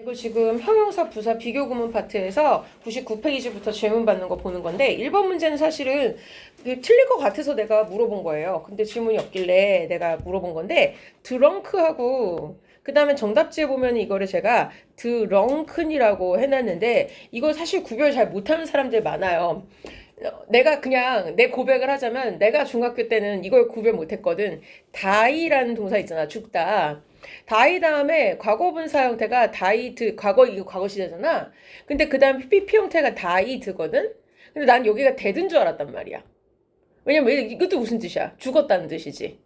이거 지금 형용사 부사 비교 구문 파트에서 99페이지부터 질문 받는 거 보는 건데 1번 문제는 사실은 틀릴 것 같아서 내가 물어본 거예요. 근데 질문이 없길래 내가 물어본 건데 드렁크하고 그 다음에 정답지에 보면 이거를 제가 드렁큰이라고 해놨는데 이거 사실 구별 잘 못하는 사람들 많아요. 내가 그냥 내 고백을 하자면 내가 중학교 때는 이걸 구별 못했거든. 다이라는 동사 있잖아. 죽다. 다이 다음에 과거분사 형태가 다이드, 과거, 이거 과거 시제잖아. 근데 그 다음 PP 형태가 다이드거든? 근데 난 여기가 데드인 줄 알았단 말이야. 왜냐면 이것도 무슨 뜻이야? 죽었다는 뜻이지.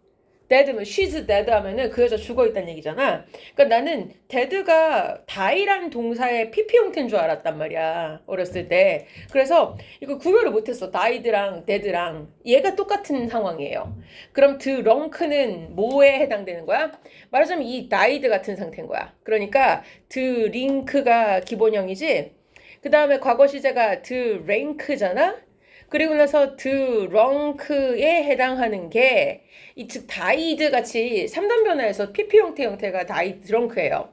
dead면 she's dead 하면은 그 여자 죽어있다는 얘기잖아. 그러니까 나는 dead가 die라는 동사의 PP 형태인 줄 알았단 말이야. 어렸을 때. 그래서 이거 구별을 못했어. died랑 dead랑. 얘가 똑같은 상황이에요. 그럼 drunk는 뭐에 해당되는 거야? 말하자면 이 died 같은 상태인 거야. 그러니까 drink가 기본형이지. 그 다음에 과거 시제가 drink잖아. 그리고 나서 drunk에 해당하는 게 이 즉 died 같이 3단 변화에서 PP 형태가 drunk예요.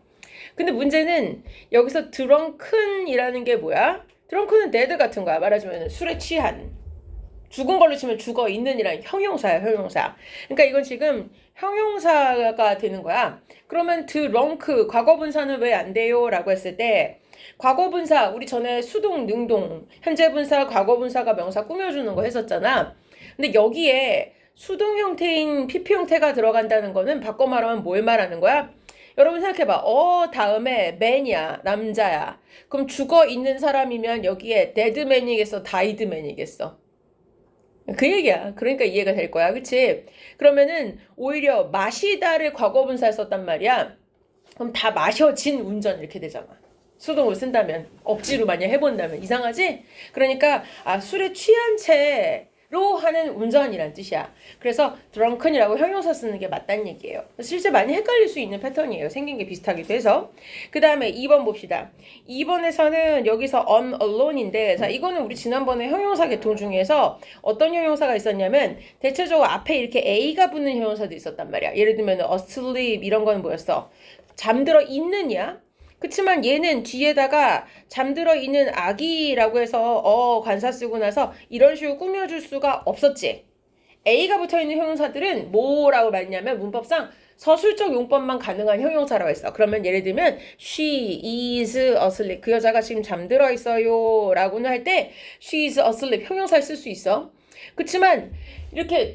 근데 문제는 여기서 drunken이라는 게 뭐야? drunk는 dead 같은 거야. 말하자면 술에 취한. 죽은 걸로 치면 죽어 있는이란 형용사야, 형용사. 그러니까 이건 지금 형용사가 되는 거야. 그러면 drunk 과거분사는 왜 안 돼요? 라고 했을 때 과거분사 우리 전에 수동, 능동, 현재분사, 과거분사가 명사 꾸며주는 거 했었잖아. 근데 여기에 수동 형태인 PP 형태가 들어간다는 거는 바꿔 말하면 뭘 말하는 거야? 여러분 생각해봐. 다음에 man이야. 남자야. 그럼 죽어 있는 사람이면 여기에 dead man이겠어? died man이겠어? 그 얘기야. 그러니까 이해가 될 거야. 그치? 그러면은 오히려 마시다를 과거분사에 썼단 말이야. 그럼 다 마셔진 운전 이렇게 되잖아. 수동을 쓴다면 억지로 만약 해본다면 이상하지? 그러니까 술에 취한 채로 하는 운전이란 뜻이야. 그래서 drunken이라고 형용사 쓰는 게 맞다는 얘기예요. 실제 많이 헷갈릴 수 있는 패턴이에요. 생긴 게 비슷하기도 해서. 그 다음에 2번 봅시다. 2번에서는 여기서 on alone인데 자 이거는 우리 지난번에 형용사 계통 중에서 어떤 형용사가 있었냐면 대체적으로 앞에 이렇게 a가 붙는 형용사도 있었단 말이야. 예를 들면 asleep 이런 거는 뭐였어? 잠들어 있느냐? 그치만 얘는 뒤에다가 잠들어 있는 아기라고 해서 관사 쓰고 나서 이런 식으로 꾸며줄 수가 없었지. A가 붙어있는 형용사들은 뭐라고 말했냐면 문법상 서술적 용법만 가능한 형용사라고 했어. 그러면 예를 들면 she is asleep 그 여자가 지금 잠들어 있어요 라고는 할 때 she is asleep 형용사를 쓸 수 있어. 그치만 이렇게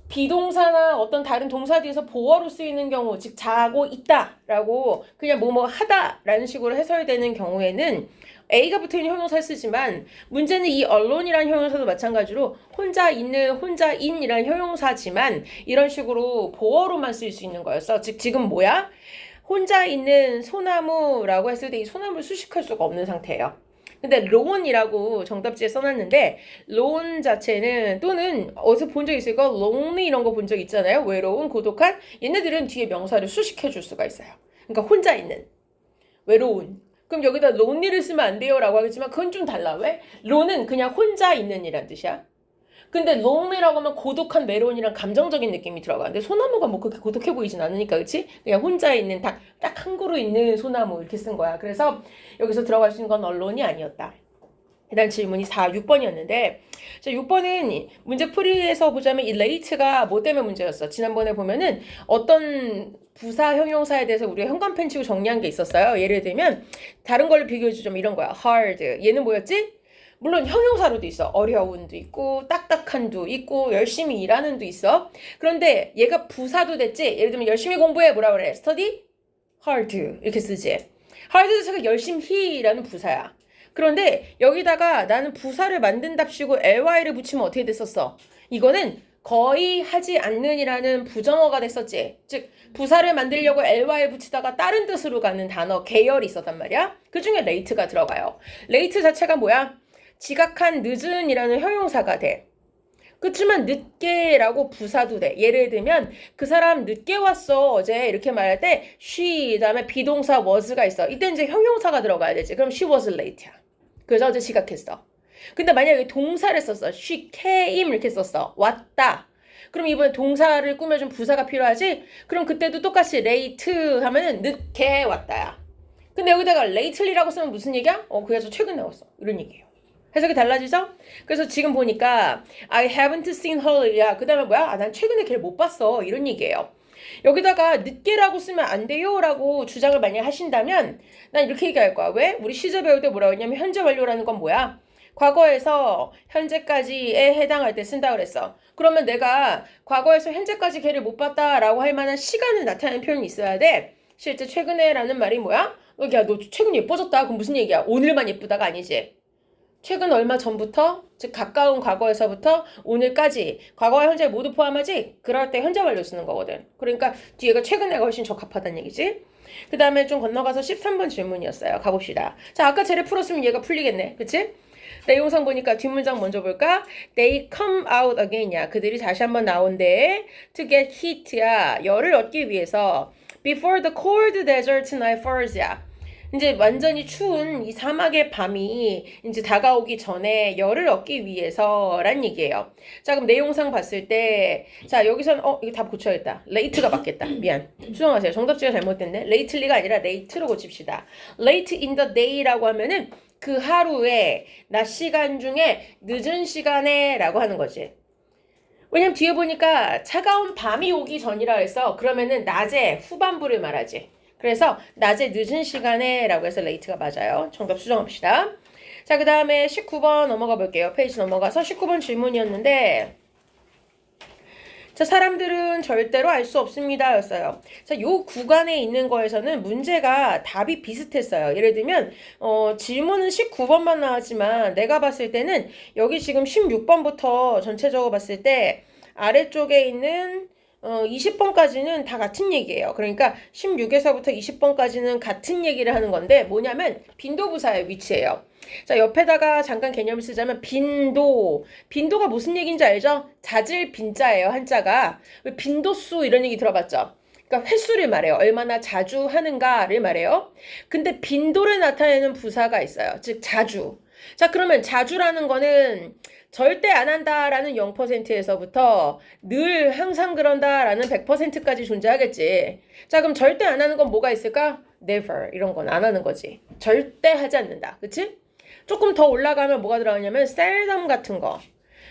비동사나 어떤 다른 동사 뒤에서 보어로 쓰이는 경우, 즉 자고 있다라고 그냥 뭐뭐 하다라는 식으로 해설되는 경우에는 A가 붙어있는 형용사를 쓰지만 문제는 이 alone이라는 형용사도 마찬가지로 혼자 있는, 혼자인이라는 형용사지만 이런 식으로 보어로만 쓸 수 있는 거였어. 즉 지금 뭐야? 혼자 있는 소나무라고 했을 때 이 소나무를 수식할 수가 없는 상태예요. 근데 lone이라고 정답지에 써놨는데 lone 자체는 또는 어디서 본 적 있을 거 lonely 이런 거 본 적 있잖아요. 외로운, 고독한 얘네들은 뒤에 명사를 수식해 줄 수가 있어요. 그러니까 혼자 있는, 외로운. 그럼 여기다 lonely를 쓰면 안 돼요 라고 하겠지만 그건 좀 달라. 왜? lone은 그냥 혼자 있는 이란 뜻이야. 근데 lonely라고 하면 고독한 외로운이랑 감정적인 느낌이 들어가. 근데 소나무가 뭐 그렇게 고독해 보이진 않으니까, 그치? 그냥 혼자 있는 딱 한 그루 있는 소나무 이렇게 쓴 거야. 그래서 여기서 들어갈 수 있는 건 언론이 아니었다. 해당 질문이 6번이었는데 자 6번은 문제 풀이에서 보자면 이 late가 뭐 때문에 문제였어? 지난번에 보면은 어떤 부사 형용사에 대해서 우리가 현관펜 치고 정리한 게 있었어요. 예를 들면 다른 걸로 비교해주자면 이런 거야. hard 얘는 뭐였지? 물론 형용사로도 있어. 어려운도 있고 딱딱한도 있고 열심히 일하는도 있어. 그런데 얘가 부사도 됐지. 예를 들면 열심히 공부해 뭐라 그래? study hard 이렇게 쓰지. hard 자체가 열심히라는 부사야. 그런데 여기다가 나는 부사를 만든답시고 ly를 붙이면 어떻게 됐었어? 이거는 거의 하지 않는이라는 부정어가 됐었지. 즉 부사를 만들려고 ly 붙이다가 다른 뜻으로 가는 단어 계열이 있었단 말이야. 그 중에 late가 들어가요. late 자체가 뭐야? 지각한, 늦은이라는 형용사가 돼. 그치만 늦게라고 부사도 돼. 예를 들면 그 사람 늦게 왔어 어제 이렇게 말할 때 she 다음에 비동사 was가 있어. 이때 이제 형용사가 들어가야 되지. 그럼 she was late야. 그래서 어제 지각했어. 근데 만약에 동사를 썼어. she came 이렇게 썼어. 왔다. 그럼 이번에 동사를 꾸며준 부사가 필요하지? 그럼 그때도 똑같이 late 하면은 늦게 왔다야. 근데 여기다가 lately라고 쓰면 무슨 얘기야? 그 여자 최근에 왔어. 이런 얘기예요. 해석이 달라지죠? 그래서 지금 보니까 I haven't seen her. 야, 그 다음에 뭐야? 난 최근에 걔를 못 봤어. 이런 얘기예요. 여기다가 늦게라고 쓰면 안 돼요 라고 주장을 만약 하신다면 난 이렇게 얘기할 거야. 왜? 우리 시제 배울 때 뭐라고 했냐면 현재 완료라는 건 뭐야? 과거에서 현재까지에 해당할 때 쓴다 그랬어. 그러면 내가 과거에서 현재까지 걔를 못 봤다라고 할 만한 시간을 나타내는 표현이 있어야 돼. 실제 최근에라는 말이 뭐야? 야, 너 최근 예뻐졌다. 그럼 무슨 얘기야? 오늘만 예쁘다가 아니지. 최근 얼마 전부터, 즉 가까운 과거에서부터 오늘까지, 과거와 현재 모두 포함하지? 그럴 때 현재 완료 쓰는 거거든. 그러니까 뒤에가 최근에가 훨씬 적합하다는 얘기지. 그 다음에 좀 건너가서 13번 질문이었어요. 가봅시다. 자, 아까 쟤를 풀었으면 얘가 풀리겠네. 그치? 내용상 보니까 뒷문장 먼저 볼까? They come out again이야. 그들이 다시 한번 나온대. To get heat야. 열을 얻기 위해서. Before the cold desert night falls야. 이제 완전히 추운 이 사막의 밤이 이제 다가오기 전에 열을 얻기 위해서란 얘기예요. 자, 그럼 내용상 봤을 때, 자, 여기선, 이거 다 고쳐야겠다. late가 맞겠다. 미안. 수정하세요. 정답지가 잘못됐네. lately가 아니라 late로 고칩시다. late in the day라고 하면은 그 하루에, 낮 시간 중에 늦은 시간에 라고 하는 거지. 왜냐면 뒤에 보니까 차가운 밤이 오기 전이라 해서 그러면은 낮에 후반부를 말하지. 그래서 낮에 늦은 시간에 라고 해서 late가 맞아요. 정답 수정합시다. 자, 그 다음에 19번 넘어가 볼게요. 페이지 넘어가서 19번 질문이었는데, 자, 사람들은 절대로 알 수 없습니다 였어요. 자, 요 구간에 있는 거에서는 문제가 답이 비슷했어요. 예를 들면 질문은 19번만 나왔지만 내가 봤을 때는 여기 지금 16번부터 전체적으로 봤을 때 아래쪽에 있는 20번까지는 다 같은 얘기예요. 그러니까 16에서부터 20번까지는 같은 얘기를 하는 건데 뭐냐면 빈도부사의 위치예요. 자, 옆에다가 잠깐 개념을 쓰자면 빈도가 무슨 얘기인지 알죠? 잦을 빈자예요. 한자가. 빈도수 이런 얘기 들어봤죠? 그러니까 횟수를 말해요. 얼마나 자주 하는가를 말해요. 근데 빈도를 나타내는 부사가 있어요. 즉 자주. 자, 그러면 자주라는 거는 절대 안 한다라는 0%에서부터 늘 항상 그런다라는 100%까지 존재하겠지. 자, 그럼 절대 안 하는 건 뭐가 있을까? never 이런 건 안 하는 거지. 절대 하지 않는다. 그치? 조금 더 올라가면 뭐가 들어가냐면 seldom 같은 거.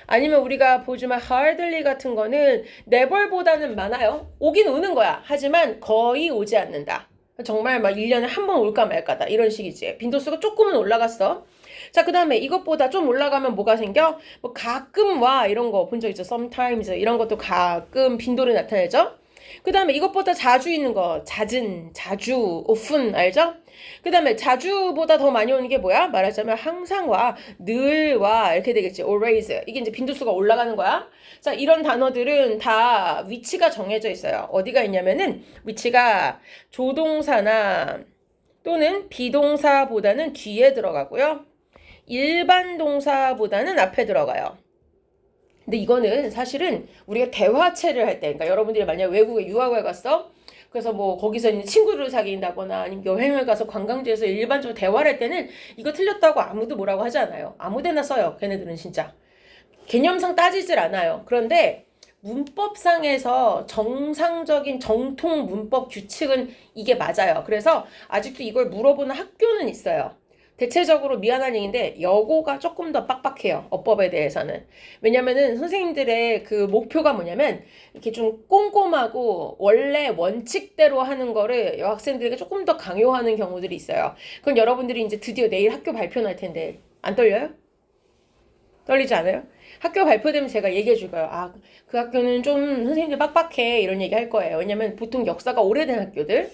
아니면 우리가 보지만 hardly 같은 거는 never보다는 많아요. 오긴 오는 거야. 하지만 거의 오지 않는다. 정말 막 1년에 한 번 올까 말까다. 이런 식이지. 빈도수가 조금은 올라갔어. 자, 그 다음에 이것보다 좀 올라가면 뭐가 생겨? 뭐 가끔 와 이런 거 본 적 있죠? sometimes 이런 것도 가끔 빈도를 나타내죠? 그 다음에 이것보다 자주 있는 거 잦은, 자주, often 알죠? 그 다음에 자주보다 더 많이 오는 게 뭐야? 말하자면 항상 와, 늘 와 이렇게 되겠지. always. 이게 이제 빈도수가 올라가는 거야. 자, 이런 단어들은 다 위치가 정해져 있어요. 어디가 있냐면은 위치가 조동사나 또는 비동사보다는 뒤에 들어가고요. 일반 동사보다는 앞에 들어가요. 근데 이거는 사실은 우리가 대화체를 할 때, 그러니까 여러분들이 만약 외국에 유학을 갔어? 그래서 뭐 거기서 있는 친구를 사귄다거나 아니면 여행을 가서 관광지에서 일반적으로 대화를 할 때는 이거 틀렸다고 아무도 뭐라고 하지 않아요. 아무데나 써요. 걔네들은 진짜. 개념상 따지질 않아요. 그런데 문법상에서 정상적인 정통 문법 규칙은 이게 맞아요. 그래서 아직도 이걸 물어보는 학교는 있어요. 대체적으로 미안한 얘기인데 여고가 조금 더 빡빡해요. 어법에 대해서는. 왜냐면은 선생님들의 그 목표가 뭐냐면 이렇게 좀 꼼꼼하고 원래 원칙대로 하는 거를 여학생들에게 조금 더 강요하는 경우들이 있어요. 그건 여러분들이 이제 드디어 내일 학교 발표 날 텐데 안 떨려요? 떨리지 않아요? 학교 발표되면 제가 얘기해 줄 거예요. 아, 그 학교는 좀 선생님들 빡빡해 이런 얘기 할 거예요. 왜냐면 보통 역사가 오래된 학교들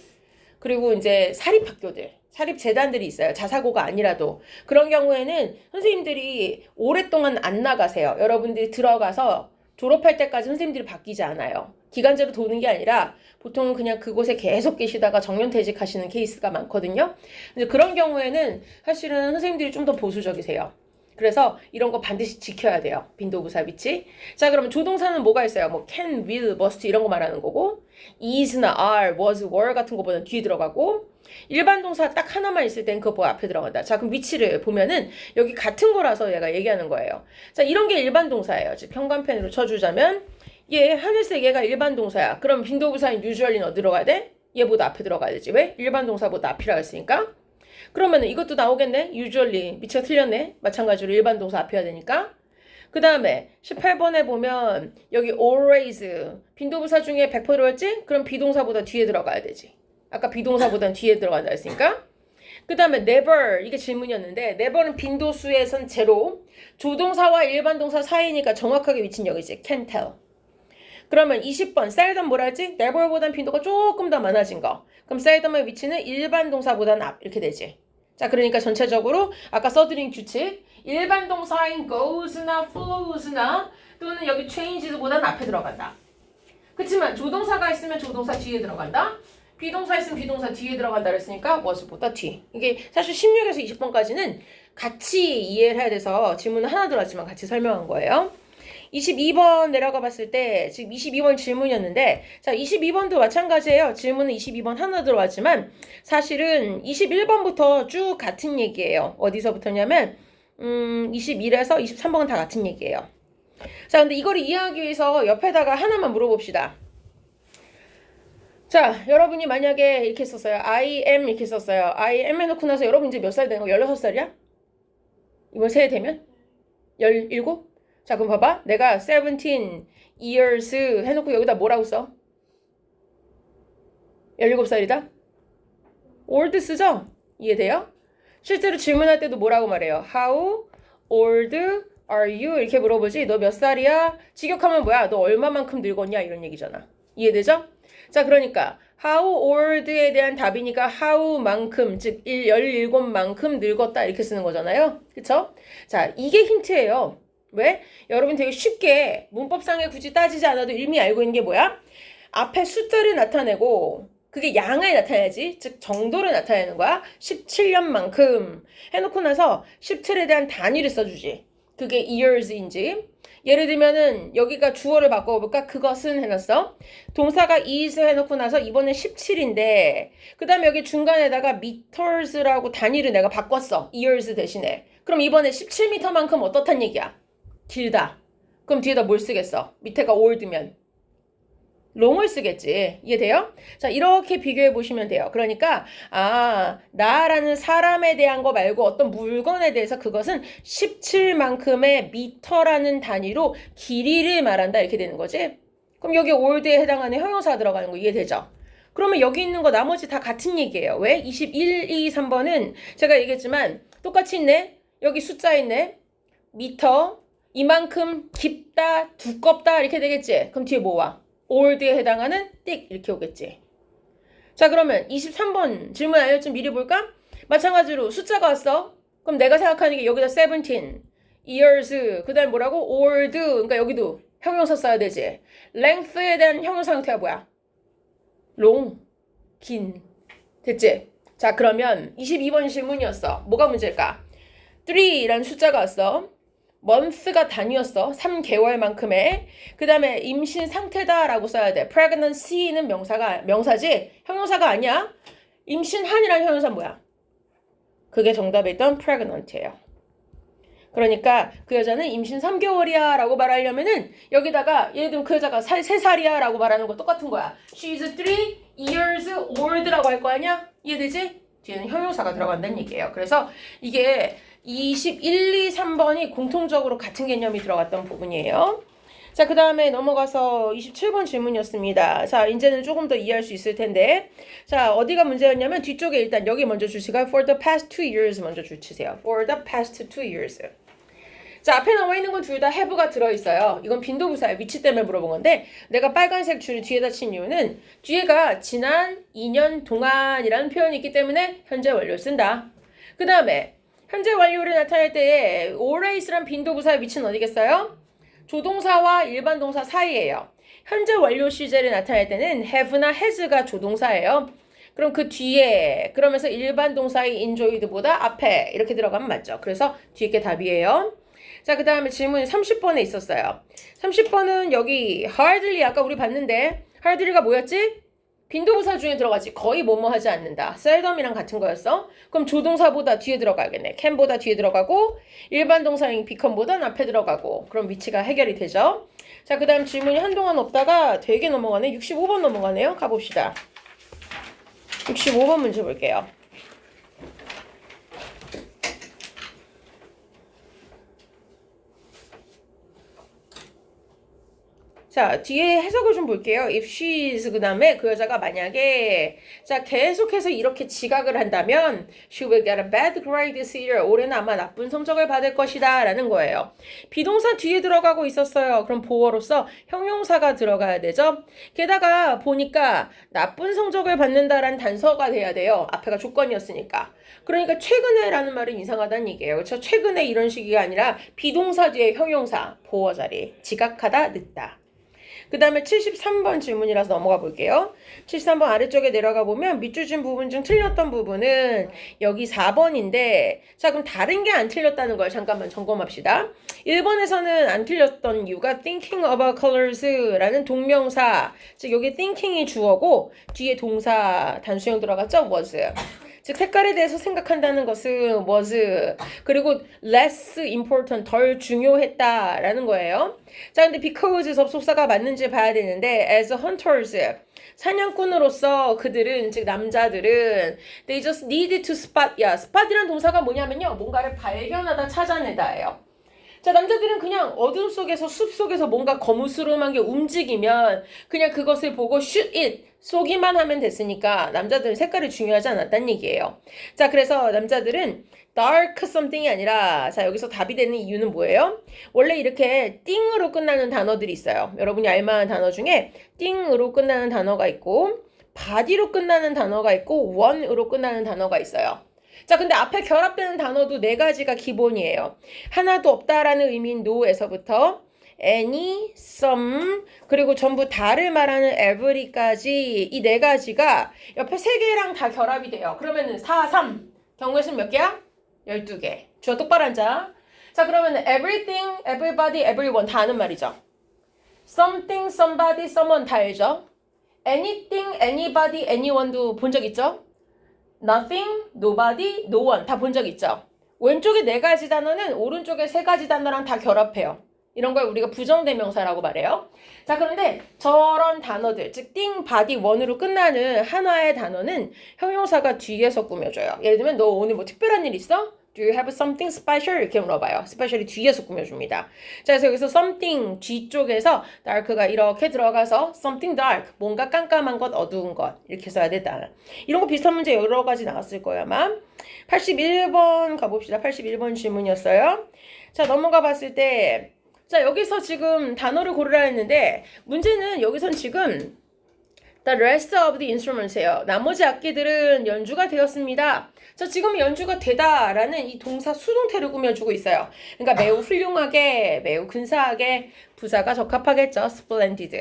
그리고 이제 사립학교들 사립재단들이 있어요. 자사고가 아니라도. 그런 경우에는 선생님들이 오랫동안 안 나가세요. 여러분들이 들어가서 졸업할 때까지 선생님들이 바뀌지 않아요. 기간제로 도는 게 아니라 보통은 그냥 그곳에 계속 계시다가 정년퇴직 하시는 케이스가 많거든요. 근데 그런 경우에는 사실은 선생님들이 좀 더 보수적이세요. 그래서 이런 거 반드시 지켜야 돼요. 빈도부사 위치. 자, 그러면 조동사는 뭐가 있어요? 뭐 can, will, must 이런 거 말하는 거고 is나 are, was, were 같은 거보다 뒤에 들어가고 일반 동사 딱 하나만 있을 땐 그거 앞에 들어간다. 자, 그럼 위치를 보면은 여기 같은 거라서 얘가 얘기하는 거예요. 자, 이런 게 일반 동사예요. 즉 현관펜으로 쳐주자면 얘 하늘색 얘가 일반 동사야. 그럼 빈도부사인 usually는 어디로 가야 돼? 얘보다 앞에 들어가야 되지. 왜? 일반 동사보다 앞이라 했으니까. 그러면 이것도 나오겠네. usually. 미치가 틀렸네. 마찬가지로 일반 동사 앞이어야 되니까. 그 다음에 18번에 보면 여기 always 빈도부사 중에 100% 들어갔지? 그럼 비동사보다 뒤에 들어가야 되지. 아까 비동사보다는 뒤에 들어간다 했으니까. 그 다음에 never 이게 질문이었는데 never는 빈도수에선 제로. 조동사와 일반 동사 사이니까 정확하게 위치는 여기지. can tell. 그러면 20번 seldom 뭐라 했지? never보단 빈도가 조금 더 많아진 거. 그럼 seldom의 위치는 일반 동사보다는 앞 이렇게 되지. 자, 그러니까 전체적으로 아까 써드린 규칙 일반 동사인 goes나 flows나 또는 여기 changes보다는 앞에 들어간다. 그치만 조동사가 있으면 조동사 뒤에 들어간다. 비동사 있으면 비동사 뒤에 들어간다 그랬으니까 was보다 뒤. 이게 사실 16에서 20번까지는 같이 이해를 해야 돼서 질문은 하나 들어왔지만 같이 설명한 거예요. 22번 내려가 봤을 때 지금 22번 질문이었는데 자 22번도 마찬가지예요. 질문은 22번 하나 들어왔지만 사실은 21번부터 쭉 같은 얘기예요. 어디서부터냐면 21에서 23번은 다 같은 얘기예요. 자 근데 이걸 이해하기 위해서 옆에다가 하나만 물어봅시다. 자 여러분이 만약에 이렇게 썼어요. I am 이렇게 썼어요. I am 해놓고 나서 여러분 이제 몇 살 되는 거? 16살이야? 이번 새해 되면? 17? 자 그럼 봐봐. 내가 17 years 해놓고 여기다 뭐라고 써? 17살이다? old 쓰죠? 이해돼요? 실제로 질문할 때도 뭐라고 말해요? How old are you? 이렇게 물어보지. 너 몇 살이야? 직역하면 뭐야? 너 얼마만큼 늙었냐? 이런 얘기잖아. 이해되죠? 자 그러니까 how old에 대한 답이니까 how만큼 즉 17만큼 늙었다 이렇게 쓰는 거잖아요. 그쵸? 자 이게 힌트예요. 왜? 여러분 되게 쉽게 문법상에 굳이 따지지 않아도 이미 알고 있는 게 뭐야? 앞에 숫자를 나타내고 그게 양을 나타내야지. 즉 정도를 나타내는 거야. 17년만큼 해놓고 나서 17에 대한 단위를 써주지. 그게 years인지. 예를 들면은 여기가 주어를 바꿔볼까? 그것은 해놨어. 동사가 is 해놓고 나서 이번엔 17인데 그 다음에 여기 중간에다가 meters라고 단위를 내가 바꿨어. years 대신에. 그럼 이번에 17m만큼 어떻단 얘기야? 길다. 그럼 뒤에다 뭘 쓰겠어? 밑에가 old면 long을 쓰겠지. 이해돼요? 자 이렇게 비교해 보시면 돼요. 그러니까 나라는 사람에 대한 거 말고 어떤 물건에 대해서 그것은 17만큼의 미터라는 단위로 길이를 말한다 이렇게 되는 거지. 그럼 여기 old에 해당하는 형용사가 들어가는 거 이해되죠? 그러면 여기 있는 거 나머지 다 같은 얘기예요. 왜? 21, 2, 3번은 제가 얘기했지만 똑같이 있네. 여기 숫자 있네. 미터 이만큼 깊다 두껍다 이렇게 되겠지. 그럼 뒤에 뭐 와? old에 해당하는 띡 이렇게 오겠지. 자 그러면 23번 질문 알려준 미리 볼까? 마찬가지로 숫자가 왔어. 그럼 내가 생각하는 게 여기다 17 years 그 다음 뭐라고? old 그러니까 여기도 형용사 써야 되지. length에 대한 형용사 형태가 뭐야? long 긴 됐지? 자 그러면 22번 질문이었어. 뭐가 문제일까? 3라는 숫자가 왔어. month가 단위였어. 3개월만큼의. 그 다음에 임신 상태다라고 써야 돼. pregnancy는 명사지. 형용사가 아니야. 임신한이라는 형용사 뭐야? 그게 정답에 있던 pregnant예요. 그러니까 그 여자는 임신 3개월이야 라고 말하려면은 여기다가 예를 들면 그 여자가 3살이야 라고 말하는 거 똑같은 거야. She's 3 years old라고 할 거 아니야? 이해되지? 뒤에는 형용사가 들어간다는 얘기예요. 그래서 이게 21, 2, 3번이 공통적으로 같은 개념이 들어갔던 부분이에요. 자, 그 다음에 넘어가서 27번 질문이었습니다. 자, 이제는 조금 더 이해할 수 있을 텐데. 자, 어디가 문제였냐면 뒤쪽에 일단 여기 먼저 주시가 for the past 2 years 먼저 주치세요. for the past 2 years. 자, 앞에 나와 있는 건 둘 다 have가 들어있어요. 이건 빈도부사의 위치 때문에 물어본 건데 내가 빨간색 줄을 뒤에다 친 이유는 뒤에가 지난 2년 동안이라는 표현이 있기 때문에 현재 완료를 쓴다. 그 다음에 현재 완료를 나타낼 때에 always란 빈도부사의 위치는 어디겠어요? 조동사와 일반 동사 사이예요. 현재 완료 시제를 나타낼 때는 have나 has가 조동사예요. 그럼 그 뒤에 그러면서 일반 동사의 enjoyed보다 앞에 이렇게 들어가면 맞죠. 그래서 뒤에 게 답이에요. 자, 그 다음에 질문이 30번에 있었어요. 30번은 여기 hardly 아까 우리 봤는데 hardly가 뭐였지? 빈도부사 중에 들어가지. 거의 뭐뭐 하지 않는다. seldom이랑 같은 거였어. 그럼 조동사보다 뒤에 들어가겠네. can보다 뒤에 들어가고 일반 동사인 become보다 앞에 들어가고 그럼 위치가 해결이 되죠. 자, 그 다음 질문이 한동안 없다가 되게 넘어가네. 65번 넘어가네요. 가봅시다. 65번 문제 볼게요. 자, 뒤에 해석을 좀 볼게요. If she's 그 다음에 그 여자가 만약에 자 계속해서 이렇게 지각을 한다면 she will get a bad grade this year. 올해는 아마 나쁜 성적을 받을 것이다 라는 거예요. 비동사 뒤에 들어가고 있었어요. 그럼 보어로서 형용사가 들어가야 되죠. 게다가 보니까 나쁜 성적을 받는다라는 단서가 돼야 돼요. 앞에가 조건이었으니까. 그러니까 최근에 라는 말은 이상하다는 얘기예요. 그렇죠? 최근에 이런 식이 아니라 비동사 뒤에 형용사 보어 자리 지각하다 늦다. 그 다음에 73번 질문이라서 넘어가 볼게요. 73번 아래쪽에 내려가 보면 밑줄 부분 중 틀렸던 부분은 여기 4번인데 자 그럼 다른 게 안 틀렸다는 걸 잠깐만 점검합시다. 1번에서는 안 틀렸던 이유가 thinking about colors 라는 동명사 즉 여기 thinking이 주어고 뒤에 동사 단수형 들어갔죠? was 즉 색깔에 대해서 생각한다는 것은 was 그리고 less important 덜 중요했다라는 거예요. 자 근데 because 접속사가 맞는지 봐야 되는데 as hunters 사냥꾼으로서 그들은 즉 남자들은 they just needed to spot spot이라는 동사가 뭐냐면요 뭔가를 발견하다 찾아내다예요. 자 남자들은 그냥 어둠 속에서 숲 속에서 뭔가 거무스름한 게 움직이면 그냥 그것을 보고 shoot it 쏘기만 하면 됐으니까 남자들은 색깔이 중요하지 않았다는 얘기예요. 자 그래서 남자들은 dark something이 아니라 자 여기서 답이 되는 이유는 뭐예요? 원래 이렇게 띵으로 끝나는 단어들이 있어요. 여러분이 알만한 단어 중에 띵으로 끝나는 단어가 있고 body로 끝나는 단어가 있고 one으로 끝나는 단어가 있어요. 자 근데 앞에 결합되는 단어도 4가지가 기본이에요. 하나도 없다라는 의미인 no에서부터 any, some, 그리고 전부 다를 말하는 every까지 이 4가지가 옆에 3개랑 다 결합이 돼요. 그러면은 4, 3 경우의 수는 몇 개야? 12개. 주어 똑바로 앉아. 자 그러면 everything, everybody, everyone 다 아는 말이죠. something, somebody, someone 다 알죠? anything, anybody, anyone도 본 적 있죠? nothing, nobody, no one 다 본 적 있죠? 왼쪽에 4가지 단어는 오른쪽에 3가지 단어랑 다 결합해요. 이런 걸 우리가 부정대명사라고 말해요. 자 그런데 저런 단어들 즉 띵, 바디, 원으로 끝나는 한화의 단어는 형용사가 뒤에서 꾸며줘요. 예를 들면 너 오늘 뭐 특별한 일 있어? Do you have something special? 이렇게 물어봐요. special이 뒤에서 꾸며줍니다. 자 그래서 여기서 something 뒤쪽에서 dark가 이렇게 들어가서 something dark 뭔가 깜깜한 것, 어두운 것 이렇게 써야 된다. 이런 거 비슷한 문제 여러 가지 나왔을 거예요 아마. 81번 가봅시다. 81번 질문이었어요. 자 넘어가 봤을 때 자 여기서 지금 단어를 고르라 했는데 문제는 여기선 지금 The rest of the instruments예요. 나머지 악기들은 연주가 되었습니다. 자 지금 연주가 되다라는 이 동사 수동태를 꾸며주고 있어요. 그러니까 매우 훌륭하게, 매우 근사하게 부사가 적합하겠죠. splendid.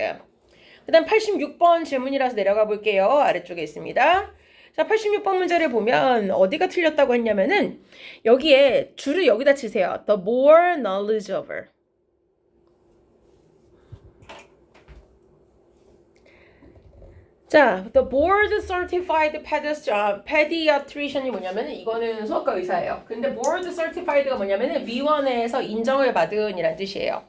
그 다음 86번 질문이라서 내려가 볼게요. 아래쪽에 있습니다. 자 86번 문제를 보면 어디가 틀렸다고 했냐면은 여기에 줄을 여기다 치세요. The more knowledge over. 자, the board certified pediatrician이 뭐냐면은 이거는 수학과 의사예요. 근데 board certified가 뭐냐면은 위원회에서 인정을 받은 이란 뜻이에요.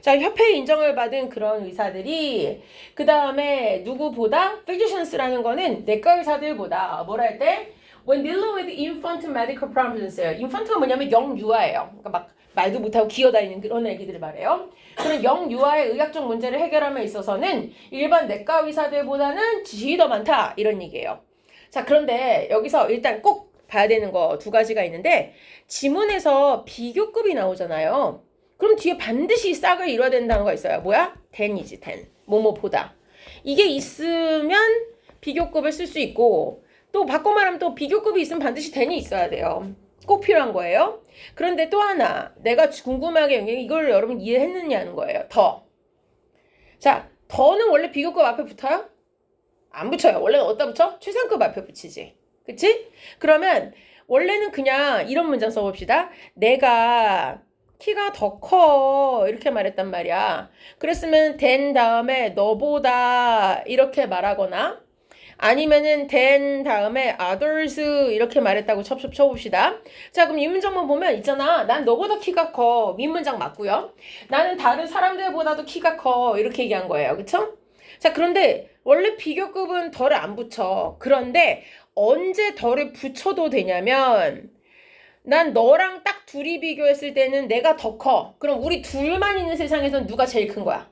자, 협회 인정을 받은 그런 의사들이 그 다음에 누구보다 physicians라는 거는 내과 의사들보다 뭐라 할 때 when dealing with infant medical problems예요. infant가 뭐냐면 영유아예요. 그러니까 막 말도 못하고 기어다니는 그런 애기들을 말해요. 그런 영유아의 의학적 문제를 해결함에 있어서는 일반 내과 의사들보다는 지식이 더 많다 이런 얘기예요. 자 그런데 여기서 일단 꼭 봐야 되는 거 2가지가 있는데 지문에서 비교급이 나오잖아요. 그럼 뒤에 반드시 싹을 이뤄야 된다는 거 있어요. 뭐야? than이지 ten. 뭐뭐보다. 이게 있으면 비교급을 쓸 수 있고 또 바꿔 말하면 또 비교급이 있으면 반드시 than이 있어야 돼요. 꼭 필요한 거예요. 그런데 또 하나 내가 궁금하게 이걸 여러분 이해했느냐는 거예요. 더. 자, 더는 원래 비교급 앞에 붙어요? 안 붙여요. 원래는 어디다 붙여? 최상급 앞에 붙이지. 그치? 그러면 원래는 그냥 이런 문장 써봅시다. 내가 키가 더 커 이렇게 말했단 말이야. 그랬으면 된 다음에 너보다 이렇게 말하거나 아니면은 than 다음에 others 이렇게 말했다고 쳐봅시다. 자 그럼 이 문장만 보면 있잖아. 난 너보다 키가 커. 윗문장 맞고요. 나는 다른 사람들보다도 키가 커. 이렇게 얘기한 거예요. 그쵸? 자, 그런데 원래 비교급은 덜을 안 붙여. 그런데 언제 덜을 붙여도 되냐면 난 너랑 딱 둘이 비교했을 때는 내가 더 커. 그럼 우리 둘만 있는 세상에선 누가 제일 큰 거야?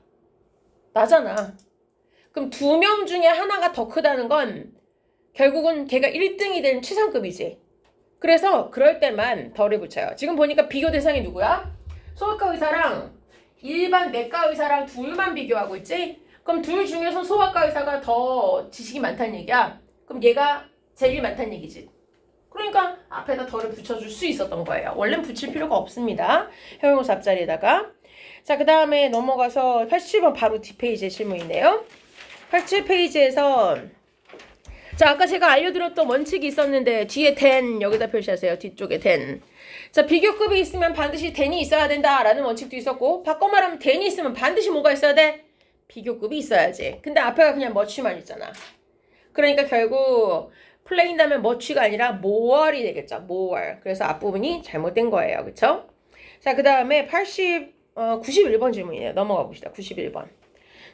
나잖아. 그럼 2명 중에 하나가 더 크다는 건 결국은 걔가 1등이 되는 최상급이지. 그래서 그럴 때만 덜을 붙여요. 지금 보니까 비교 대상이 누구야? 소아과 의사랑 일반 내과 의사랑 둘만 비교하고 있지? 그럼 둘 중에서 소아과 의사가 더 지식이 많다는 얘기야. 그럼 얘가 제일 많다는 얘기지. 그러니까 앞에다 덜을 붙여줄 수 있었던 거예요. 원래는 붙일 필요가 없습니다. 형용사 앞자리에다가. 자, 그 다음에 넘어가서 87번 바로 뒷페이지에 질문이네요. 87페이지에서 자, 아까 제가 알려드렸던 원칙이 있었는데 뒤에 then 여기다 표시하세요. 뒤쪽에 then. 자, 비교급이 있으면 반드시 then이 있어야 된다라는 원칙도 있었고 바꿔 말하면 then이 있으면 반드시 뭐가 있어야 돼? 비교급이 있어야지. 근데 앞에가 그냥 much만 있잖아. 그러니까 결국 plain 다음에 much가 아니라 more이 되겠죠. more. 그래서 앞부분이 잘못된 거예요. 그쵸? 자, 그 다음에 91번 질문이에요. 넘어가 봅시다. 91번.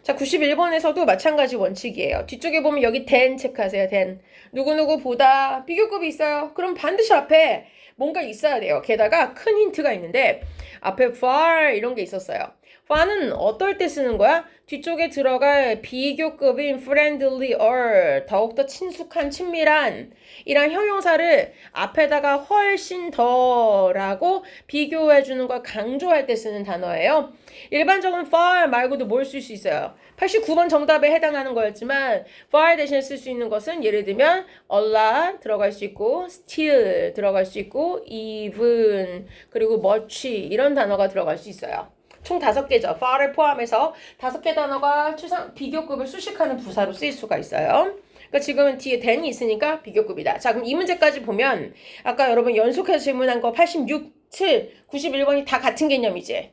자, 91번에서도 마찬가지 원칙이에요. 뒤쪽에 보면 여기 then 체크하세요. then. 누구누구보다 비교급이 있어요. 그럼 반드시 앞에 뭔가 있어야 돼요. 게다가 큰 힌트가 있는데 앞에 far 이런 게 있었어요. far는 어떨 때 쓰는 거야? 뒤쪽에 들어갈 비교급인 friendly or 더욱더 친숙한, 친밀한 이란 형용사를 앞에다가 훨씬 더라고 비교해주는 걸 강조할 때 쓰는 단어예요. 일반적으로 far 말고도 뭘 쓸 수 있어요? 89번 정답에 해당하는 거였지만 far 대신에 쓸 수 있는 것은 예를 들면 a lot 들어갈 수 있고 still 들어갈 수 있고 even 그리고 much 이런 단어가 들어갈 수 있어요. 총 5개죠. far를 포함해서 5개 단어가 비교급을 수식하는 부사로 쓰일 수가 있어요. 그러니까 지금은 뒤에 then이 있으니까 비교급이다. 자, 그럼 이 문제까지 보면 아까 여러분 연속해서 질문한 거 86, 7, 91번이 다 같은 개념이지.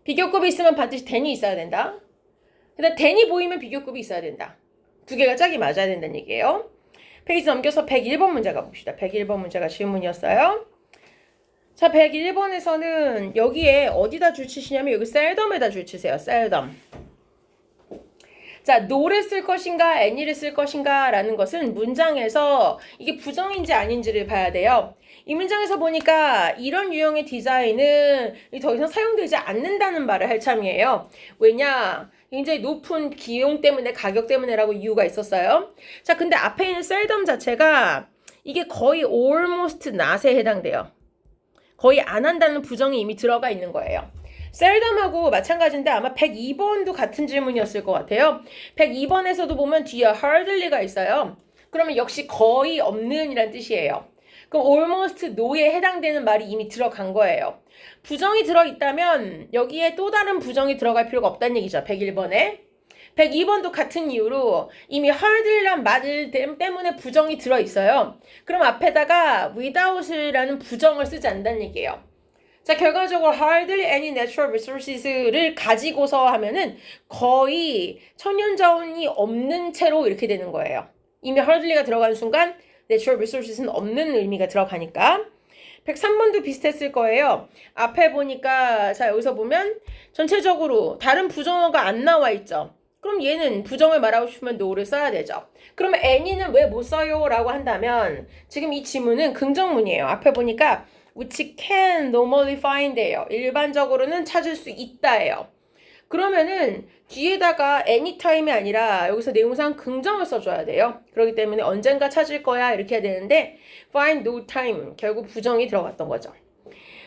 비교급이 있으면 반드시 then이 있어야 된다. 근데 then이 보이면 비교급이 있어야 된다. 2개가 짝이 맞아야 된다는 얘기예요. 페이지 넘겨서 101번 문제 가봅시다. 101번 문제가 질문이었어요. 자, 101번에서는 여기에 어디다 줄 치시냐면 여기 셀덤에다 줄 치세요. 셀덤. 자, no를 쓸 것인가 any를 쓸 것인가 라는 것은 문장에서 이게 부정인지 아닌지를 봐야 돼요. 이 문장에서 보니까 이런 유형의 디자인은 더 이상 사용되지 않는다는 말을 할 참이에요. 왜냐? 굉장히 높은 비용 때문에 가격 때문에라고 이유가 있었어요. 자, 근데 앞에 있는 셀덤 자체가 이게 거의 almost not에 해당돼요. 거의 안 한다는 부정이 이미 들어가 있는 거예요. 셀덤하고 마찬가지인데 아마 102번도 같은 질문이었을 것 같아요. 102번에서도 보면 뒤에 hardly가 있어요. 그러면 역시 거의 없는 이란 뜻이에요. 그럼 almost no에 해당되는 말이 이미 들어간 거예요. 부정이 들어있다면 여기에 또 다른 부정이 들어갈 필요가 없다는 얘기죠. 101번에. 102번도 같은 이유로 이미 hardly란 말 때문에 부정이 들어있어요. 그럼 앞에다가 without이라는 부정을 쓰지 않는다는 얘기예요. 자, 결과적으로 hardly any natural resources를 가지고서 하면은 거의 천연자원이 없는 채로 이렇게 되는 거예요. 이미 hardly가 들어가는 순간 natural resources는 없는 의미가 들어가니까. 103번도 비슷했을 거예요. 앞에 보니까 자, 여기서 보면 전체적으로 다른 부정어가 안 나와 있죠. 그럼 얘는 부정을 말하고 싶으면 no를 써야 되죠. 그러면 any는 왜 못 써요? 라고 한다면 지금 이 지문은 긍정문이에요. 앞에 보니까 which can normally find예요. 일반적으로는 찾을 수 있다예요. 그러면은 뒤에다가 anytime이 아니라 여기서 내용상 긍정을 써줘야 돼요. 그렇기 때문에 언젠가 찾을 거야 이렇게 해야 되는데 find no time 결국 부정이 들어갔던 거죠.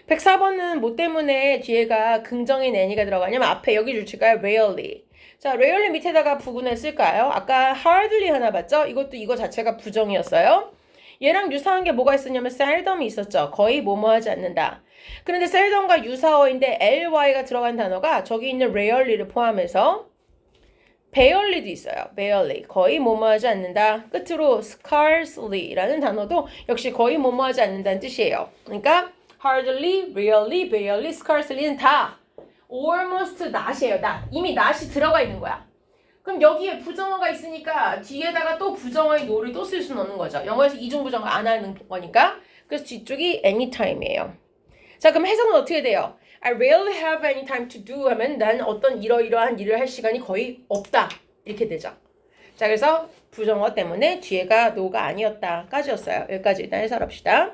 104번은 뭐 때문에 뒤에가 긍정인 any가 들어가냐면 앞에 여기 줄칠까요? rarely. 자, rarely 밑에다가 부근을 쓸까요? 아까 hardly 하나 봤죠? 이것도 이거 자체가 부정이었어요. 얘랑 유사한 게 뭐가 있었냐면 seldom이 있었죠. 거의 뭐뭐 하지 않는다. 그런데 seldom과 유사어인데 ly가 들어간 단어가 저기 있는 rarely를 포함해서 barely도 있어요. barely. 거의 뭐뭐 하지 않는다. 끝으로 scarcely라는 단어도 역시 거의 뭐뭐 하지 않는다는 뜻이에요. 그러니까 hardly, rarely, barely, scarcely는 다 almost not이에요. not. 이미 not이 들어가 있는 거야. 그럼 여기에 부정어가 있으니까 뒤에다가 또 부정어의 no를 또 쓸 수는 없는 거죠. 영어에서 이중부정어 안 하는 거니까. 그래서 뒤쪽이 anytime이에요. 자, 그럼 해석은 어떻게 돼요? I rarely have any time to do 하면 난 어떤 이러이러한 일을 할 시간이 거의 없다. 이렇게 되죠. 자, 그래서 부정어 때문에 뒤에가 no가 아니었다까지였어요. 여기까지 일단 해설합시다.